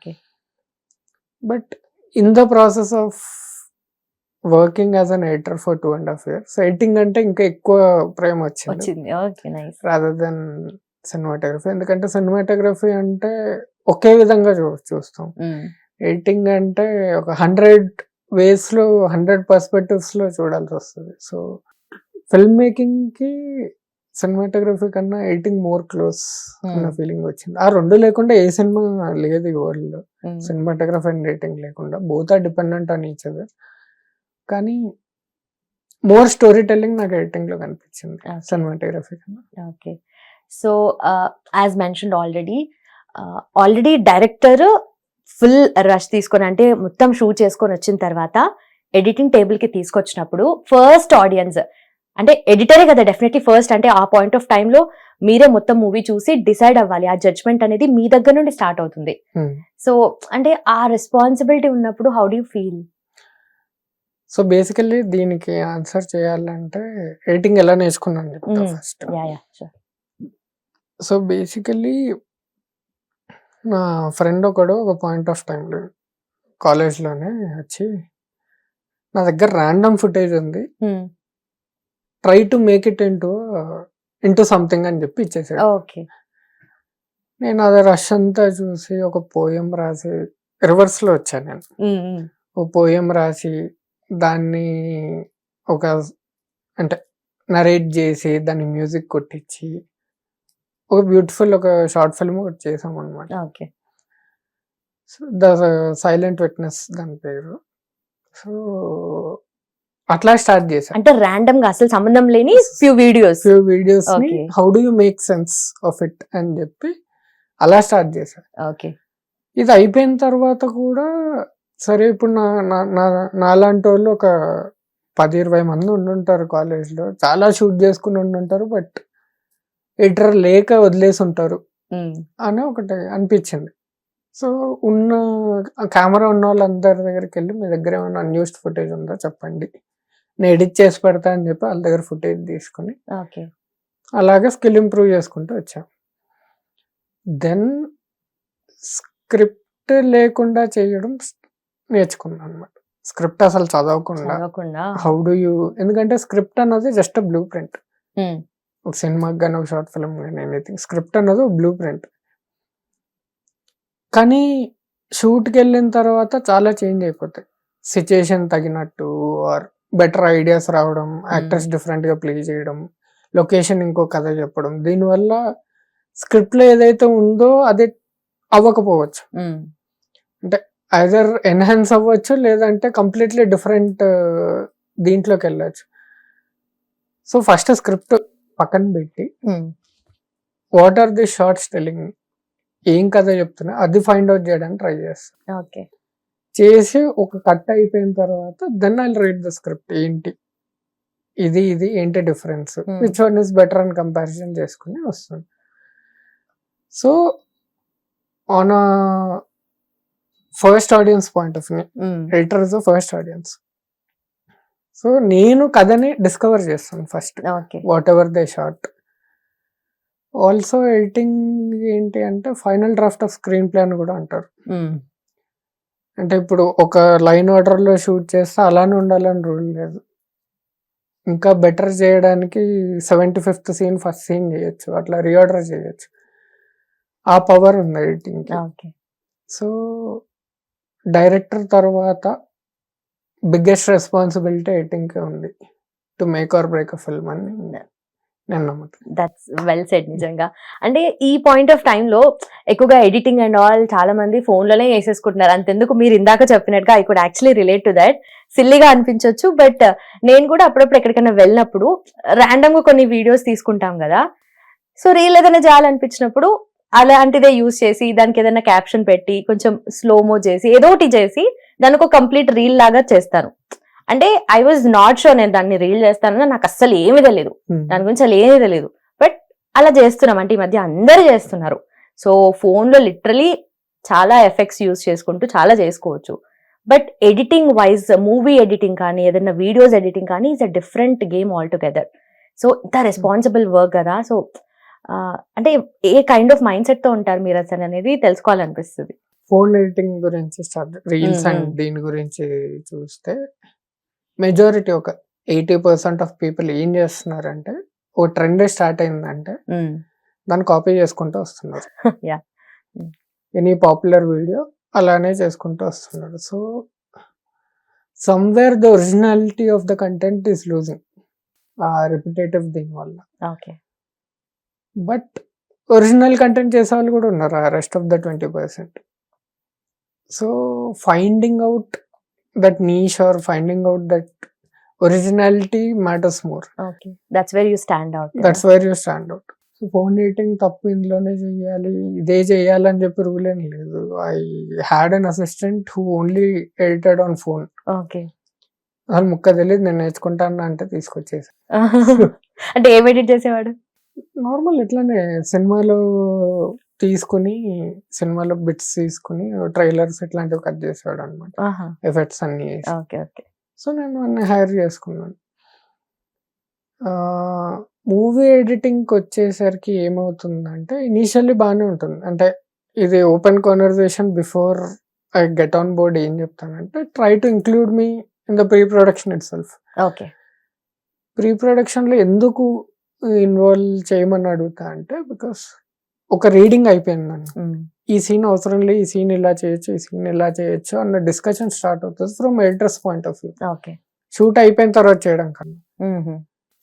Okay. But in the process of working as an editor for 2.5 years editing అంటే ఇంకా ఎక్కువ ప్రేమ వచ్చింది okay, nice. Rather than cinematography. ఎందుకంటే cinematography అంటే ఒకే విధంగా చూస్తాం. ఎడిటింగ్ అంటే ఒక 100 ways లో 100 perspectives లో చూడాల్సి వస్తుంది. సో ఫిల్మ్ మేకింగ్ కి సినిమాటోగ్రఫీ కన్నా ఎడిటింగ్ మోర్ క్లోజ్ అన్న ఫీలింగ్ వచ్చింది. ఆ రెండు లేకుండా ఏ సినిమా లేదు ఈ వరల్డ్ లో. సినిమాటోగ్రఫీ అండ్ ఎడిటింగ్ లేకుండా both are dependent on each other. కానీ మోర్ స్టోరీ టెల్లింగ్ నాకు ఎడిటింగ్ లో కనిపించింది సినిమాటోగ్రఫీ కన్నా. Okay. So as mentioned already director full rush తీసుకొని, అంటే మొత్తం షూట్ చేసుకొని వచ్చిన తర్వాత ఎడిటింగ్ టేబుల్ కి తీసుకొచ్చినప్పుడు ఫస్ట్ ఆడియన్స్ అంటే ఎడిటరే కదా డెఫినెట్లీ ఫస్ట్. అంటే ఆ పాయింట్ ఆఫ్ టైంలో మీరే మొత్తం మూవీ చూసి డిసైడ్ అవ్వాలి. ఆ జడ్జ్మెంట్ అనేది మీ దగ్గర నుండి స్టార్ట్ అవుతుంది. సో అంటే ఆ రెస్పాన్సిబిలిటీ ఉన్నప్పుడు how do you feel? So basically దీనికి ఆన్సర్ చేయాలంటే ఎడిటింగ్ ఎలా నేర్చుకున్నాను చెప్తా ఫస్ట్. సో బేసికల్లీ నా ఫ్రెండ్ ఒకడు ఒక పాయింట్ ఆఫ్ టైంలో కాలేజ్లోనే వచ్చి నా దగ్గర ర్యాండమ్ ఫుటేజ్ ఉంది, try to make it into something అని చెప్పి ఇచ్చేసాడు. నేను అది రష్ అంతా చూసి ఒక పోయం రాసి రివర్స్ లో వచ్చాను. నేను ఒక పోయం రాసి దాన్ని ఒక అంటే నరేట్ చేసి దాన్ని మ్యూజిక్ కొట్టించి ఒక బ్యూటిఫుల్ ఒక షార్ట్ ఫిల్మ్ ఒకటి చేసాం అనమాట. సో ద సైలెంట్ విట్నెస్ దాని పేరు. సో అట్లా స్టార్ట్ చేశాను. అంటే ర్యాండమ్ గా అసలు సంబంధం లేని ఫ్యూ వీడియోస్ ని how do you make sense of it అని చెప్పి అలా స్టార్ట్ చేశాను. ఓకే. ఇది అయిపోయిన తర్వాత కూడా సరే ఇప్పుడు నాలాంటి వాళ్ళు ఒక 10-20 మంది ఉండుంటారు కాలేజ్లో, చాలా షూట్ చేసుకుని ఉండుంటారు, బట్ ఎడిటర్ లేక వదిలేసి ఉంటారు అని ఒకటి అనిపించింది. సో ఉన్న కెమెరా ఉన్న వాళ్ళందరి దగ్గరికి వెళ్ళి మీ దగ్గర ఏమైనా అన్యూస్డ్ ఫుటేజ్ ఉందా చెప్పండి, నేను ఎడిట్ చేసి పెడతా అని చెప్పి వాళ్ళ దగ్గర ఫుటేజ్ తీసుకుని అలాగే స్కిల్ ఇంప్రూవ్ చేసుకుంటూ వచ్చాం. దెన్ స్క్రిప్ట్ లేకుండా చేయడం నేర్చుకున్నాను అనమాట. స్క్రిప్ట్ అసలు చదవకుండా హౌ డు యూ, ఎందుకంటే స్క్రిప్ట్ అన్నది జస్ట్ బ్లూ ప్రింట్. ఒక సినిమాకి కానీ ఒక షార్ట్ ఫిల్మ్ కానీ ఎనీథింగ్, స్క్రిప్ట్ అన్నది ఒక బ్లూ ప్రింట్. కానీ షూట్కి వెళ్ళిన తర్వాత చాలా చేంజ్ అయిపోతాయి, సిచ్యుయేషన్ తగినట్టు ఆర్ బెటర్ ఐడియాస్ రావడం, యాక్టర్స్ డిఫరెంట్ గా ప్లే చేయడం, లొకేషన్ ఇంకో కథ చెప్పడం. దీనివల్ల స్క్రిప్ట్ లో ఏదైతే ఉందో అది అవ్వకపోవచ్చు, అంటే ఐదర్ ఎన్హాన్స్ అవ్వచ్చు లేదంటే కంప్లీట్లీ డిఫరెంట్ దీంట్లోకి వెళ్ళచ్చు. సో ఫస్ట్ స్క్రిప్ట్ పక్కన పెట్టి what are the shorts telling, ఏం కథ చెప్తున్నా అది ఫైండ్ అవుట్ చేయడానికి ట్రై చేస్తాను. చేసి ఒక కట్ అయిపోయిన తర్వాత then I read the script, ఏంటి ఇది ఏంటి difference, which one is better అని కంపారిజన్ చేసుకుని వస్తుంది. So on a first audience point of view, editor is the first audience. So నేను కథని డిస్కవర్ చేస్తాను first, whatever they short. Also editing ఏంటి అంటే final draft of screenplay అని కూడా అంటారు. అంటే ఇప్పుడు ఒక లైన్ ఆర్డర్ లో షూట్ చేస్తే అలానే ఉండాలని రూల్ లేదు, ఇంకా బెటర్ చేయడానికి 75th సీన్ ఫస్ట్ సీన్ చేయొచ్చు, అట్లా రీఆర్డర్ చేయొచ్చు. ఆ పవర్ ఉంది ఎడిటింగ్ కి. సో డైరెక్టర్ తర్వాత బిగ్గెస్ట్ రెస్పాన్సిబిలిటీ ఎడిటింగ్ కి ఉంది, to make or break a film అని నేను నమ్ముతాను. That's well said. నిజంగా అంటే ఈ పాయింట్ ఆఫ్ టైమ్ లో ఎక్కువగా ఎడిటింగ్ అండ్ ఆల్ చాలా మంది ఫోన్ లోనే వేసేసుకుంటున్నారు. అంతెందుకు మీరు ఇందాక చెప్పినట్టుగా I could actually relate to that. సిల్లీగా అనిపించవచ్చు, బట్ నేను కూడా అప్పుడప్పుడు ఎక్కడికైనా వెళ్ళినప్పుడు ర్యాండమ్ గా కొన్ని వీడియోస్ తీసుకుంటాం కదా, సో రీల్ ఏదైనా చేయాలనిపించినప్పుడు అలాంటిదే యూజ్ చేసి దానికి ఏదైనా క్యాప్షన్ పెట్టి కొంచెం స్లోమో చేసి ఏదో ఒకటి చేసి దానికి ఒక కంప్లీట్ రీల్ లాగా చేస్తాను. అంటే ఐ వాజ్ నాట్ షూర్ నేను దాన్ని రీల్ చేస్తానని, నాకు అస్సలు ఏమీ తెలియదు, దాని గురించి అసలు ఏమీ తెలియదు, బట్ అలా చేస్తున్నాం. అంటే ఈ మధ్య అందరూ చేస్తున్నారు. సో ఫోన్ లో లిటరలీ చాలా ఎఫెక్ట్స్ యూజ్ చేసుకుంటూ చాలా చేసుకోవచ్చు. But editing wise movie editing కానీ ఏదైనా వీడియోస్ ఎడిటింగ్ కానీ is a different game all together. So ఇంత రెస్పాన్సిబుల్ వర్క్ కదా. సో అంటే ఏ కైండ్ ఆఫ్ మైండ్ సెట్ తో ఉంటారు మీరు అసలు అనేది తెలుసుకోవాలనిపిస్తుంది. ఫోన్ ఎడిటింగ్ గురించి రీల్స్ అండ్ దీని గురించి చూస్తే మెజారిటీ ఒక 80% ఆఫ్ పీపుల్ ఏం చేస్తున్నారంటే ఓ ట్రెండ్ స్టార్ట్ అయిందంటే దాన్ని కాపీ చేసుకుంటూ వస్తున్నారు. Yeah. ఎనీ పాపులర్ వీడియో అలానే చేసుకుంటూ వస్తున్నారు. So somewhere the originality of the content is losing ఆ రిపిటేటివ్ దీని వల్ల. ఓకే. బట్ ఒరిజినల్ కంటెంట్ చేసే వాళ్ళు కూడా ఉన్నారు ఆ rest of the 20%. So finding out that niche or finding out that originality matters more. Okay. That's where you stand out. That's where you stand out. So phone editing తప్పు ఇందులోనే చేయాలి, ఇదే చేయాలని చెప్పి రూల్ ఏం లేదు. I had an assistant who only edited on phone. Okay. అసలు ముక్క తెలియదు, నేను నేర్చుకుంటాను అంటే తీసుకొచ్చేసి. అంటే ఏం ఎడిట్ చేసేవాడు? నార్మల్ ఇట్లానే సినిమాలో తీసుకుని సినిమాలో బిట్స్ తీసుకుని ట్రైలర్స్ ఇట్లాంటివి కట్ చేసేవాడు అనమాట, ఎఫెక్ట్స్ అన్ని. ఓకే. ఓకే. సో నేను అన్ని హైర్ చేసుకున్నాను. మూవీ ఎడిటింగ్కి వచ్చేసరికి ఏమవుతుందంటే ఇనీషియల్లీ బాగానే ఉంటుంది. అంటే ఇది open conversation before I get on board. ఏం చెప్తానంటే try to include me in the pre production itself. Okay. Pre ప్రొడక్షన్లో ఎందుకు ఇన్వాల్వ్ చేయమని అడుగుతా అంటే బికాస్ ఒక రీడింగ్ అయిపోయింది నన్ను, ఈ సీన్ అవసరం లేదు, ఈ సీన్ ఇలా చేయొచ్చు, ఈ సీన్ ఇలా చేయొచ్చు అన్న డిస్కషన్ స్టార్ట్ అవుతుంది from editors point of view. Okay. Shoot అయిపోయిన తర్వాత చేయడం కన్నా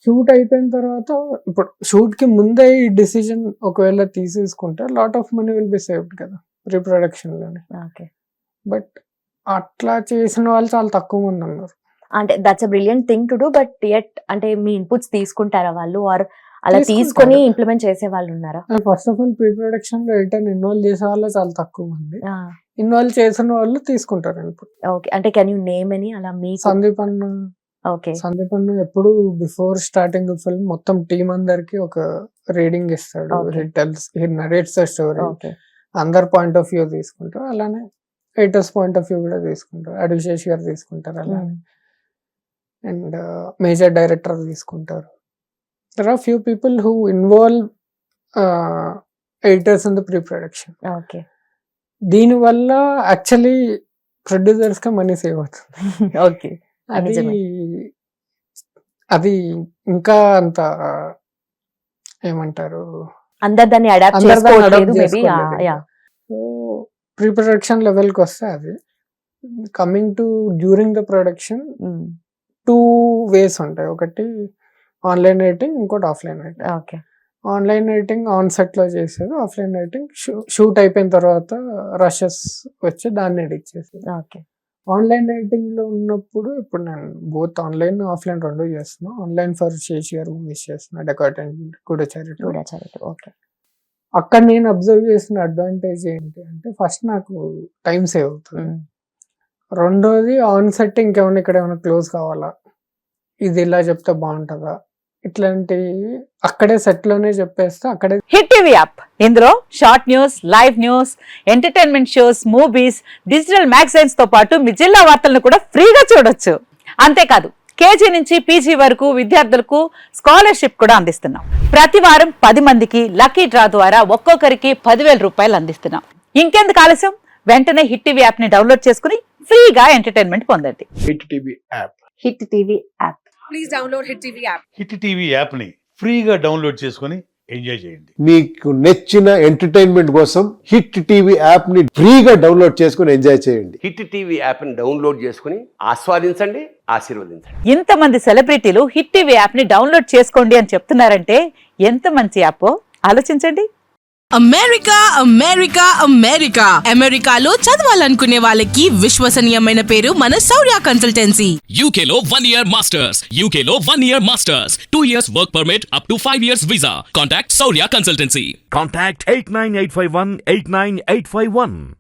షూట్ అయిపోయిన తర్వాత ఇప్పుడు షూట్ కి ముందే ఈ డిసిజన్ ఒకవేళ తీసేసుకుంటే lot of money will be saved కదా ప్రీ ప్రొడక్షన్ లోనే. ఓకే. బట్ అట్లా చేసిన వాళ్ళు చాలా తక్కువ మంది ఉన్నారు. అంటే that's a brilliant thing to do, but at అంటే మీ ఇన్పుట్స్ తీసుకుంటారా వాళ్ళు, ఆర్ అలా తీసుకుంటారు. తీసుకొని ఇంప్లిమెంట్ చేసే వాళ్ళు ఉన్నారా? First of all pre production లో ఎడిటర్ ఇన్వాల్వ్ చేసే వాళ్ళు చాలా తక్కువ మంది, ఇన్వాల్వ్ చేసిన వాళ్ళు తీసుకుంటారు ఇన్పుట్. ఓకే. అంటే కెన్ యూ నేమ్ అని అలా మీ సందీప్ అన్న. ఓకే. సందీప్ అన్న ఎప్పుడు బిఫోర్ స్టార్టింగ్ ఫిల్మ్ మొత్తం టీం అందరికి ఒక రీడింగ్ ఇస్తాడు. Okay. He narrates the story. Okay. అందరు పాయింట్ ఆఫ్ వ్యూ తీసుకుంటారు, అలానే ఎడిటర్స్ పాయింట్ ఆఫ్ వ్యూ కూడా తీసుకుంటారు. అడివిశేష్ గారు తీసుకుంటారు అలానే, అండ్ మేజర్ డైరెక్టర్ తీసుకుంటారు. There are few people who involve editors in the pre production. Okay. దీనివల్ల యాక్చువల్లీ ప్రొడ్యూసర్స్ గా మనీ సేవ్ అవుతుంది. ఓకే. అది అది ఇంకా అంత ఏమంటారు, అందరు దాన్ని అడాప్ట్ అందరు దాన్ని చేసుకోవట్లేదు adopt మేబీ. చేసుకోలేదు. యా. సో ప్రీ ప్రొడక్షన్ లెవెల్కి వస్తే అది coming to during the production 2 ways ఉంటాయి. ఒకటి ఆన్లైన్ ఎడిటింగ్, ఇంకోటి offline editing. Okay. Online editing on set లో చేసేది, ఆఫ్లైన్ ఎడిటింగ్ షూట్ అయిపోయిన తర్వాత రషెస్ వచ్చి దాన్ని ఎడిట్ చేసేది. ఓకే. ఆన్లైన్ ఎడిటింగ్ లో ఉన్నప్పుడు ఇప్పుడు నేను బోత్ ఆన్లైన్ ఆఫ్లైన్ రెండు చేస్తున్నాను. ఆన్లైన్ ఫర్ శేషి గారు మూవీస్ చేస్తున్నా, డెకాట్ అండ్ గూఢచారిటీ. ఓకే. అక్కడ నేను అబ్జర్వ్ చేసిన అడ్వాంటేజ్ ఏంటి అంటే ఫస్ట్ నాకు టైం సేవ్ అవుతుంది. రెండోది ఆన్ సెట్ ఇంకేమైనా ఇక్కడ ఏమైనా క్లోజ్ కావాలా, ఇది ఇలా చెప్తే బాగుంటుందా, ఇట్లాంటి అక్కడే సెట్ లోనే చెప్పేస్తే అక్కడే. హిట్ టీవీ యాప్, ఇందులో short news, live news, entertainment shows, movies, digital magazines తో పాటు మీ జిల్లా వార్తలను కూడా ఫ్రీగా చూడొచ్చు. అంతేకాదు కేజీ నుంచి పీజీ వరకు విద్యార్థులకు స్కాలర్షిప్ కూడా అందిస్తున్నాం. ప్రతి వారం 10 మందికి లక్కీ డ్రా ద్వారా ఒక్కొక్కరికి 10,000 రూపాయలు అందిస్తున్నాం. ఇంకెందుకు ఆలస్యం, వెంటనే హిట్ టీవీ యాప్ ని డౌన్లోడ్ చేసుకుని ఫ్రీగా ఎంటర్టైన్మెంట్ పొందండి. Hit TV app. Hit TV app. Please download Hit TV app. Hit TV యాప్ని ఫ్రీగా డౌన్లోడ్ చేసుకొని ఎంజాయ్ చేయండి. మీకు నచ్చిన ఎంటర్టైన్మెంట్ కోసం హిట్ టీవీ యాప్ ని ఫ్రీగా డౌన్లోడ్ చేసుకుని ఎంజాయ్ చేయండి. హిట్ టీవీ యాప్ని డౌన్లోడ్ చేసుకుని ఆస్వాదించండి, ఆశీర్వదించండి. ఇంతమంది సెలబ్రిటీలు హిట్ టీవీ యాప్ ని డౌన్లోడ్ చేసుకోండి అని చెప్తున్నారంటే ఎంత మంచి యాప్ ఆలోచించండి. అమెరికా అమెరికా అమెరికా అమెరికాలో చదవాలనుకునే వాళ్ళకి విశ్వసనీయమైన పేరు మన శౌర్య కన్సల్టెన్సీ. UK లో 1 year masters. UK లో 1 year masters. 2 years work permit up to 5 years visa. Contact Saurya Consultancy. Contact 89851 89851.